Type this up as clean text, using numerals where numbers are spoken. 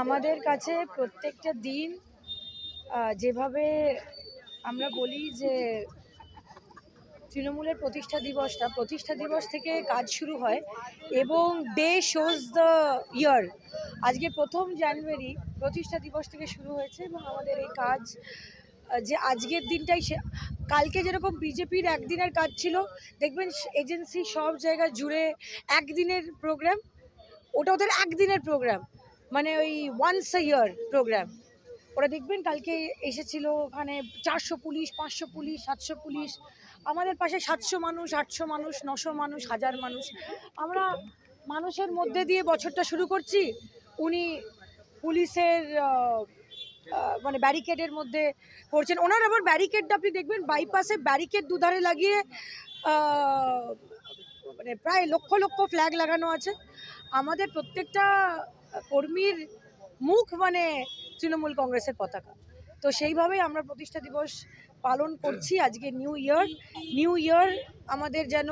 আমাদের কাছে প্রত্যেকটা দিন যেভাবে আমরা বলি যে তৃণমূলের প্রতিষ্ঠা দিবস থেকে কাজ শুরু হয় এবং ডে শোজ দ্য ইয়ার। আজকে 1ম জানুয়ারি প্রতিষ্ঠা দিবস থেকে শুরু হয়েছে এবং আমাদের এই কাজ যে আজকের দিনটাই কালকে যেরকম বিজেপির একদিনের কাজ ছিল, দেখবেন এজেন্সি সব জায়গা জুড়ে একদিনের প্রোগ্রাম, ওটা ওদের একদিনের প্রোগ্রাম, মানে ওই ওয়ান্স আ ইয়ার প্রোগ্রাম। ওরা দেখবেন কালকে এসেছিল ওখানে 400 পুলিশ, 500 পুলিশ, 700 পুলিশ। আমাদের পাশে 700 মানুষ, 800 মানুষ, 900 মানুষ, 1000 মানুষ। আমরা মানুষের মধ্যে দিয়ে বছরটা শুরু করছি, উনি পুলিশের মানে ব্যারিকেডের মধ্যে পড়ছেন। ওনার আবার ব্যারিকেডটা আপনি দেখবেন বাইপাসে ব্যারিকেড দুধারে লাগিয়ে মানে প্রায় লক্ষ লক্ষ ফ্ল্যাগ লাগানো আছে। আমাদের প্রত্যেকটা কর্মীর মুখ মানে তৃণমূল কংগ্রেসের পতাকা। তো সেইভাবেই আমরা প্রতিষ্ঠা দিবস পালন করছি। আজকে নিউ ইয়ার আমাদের যেন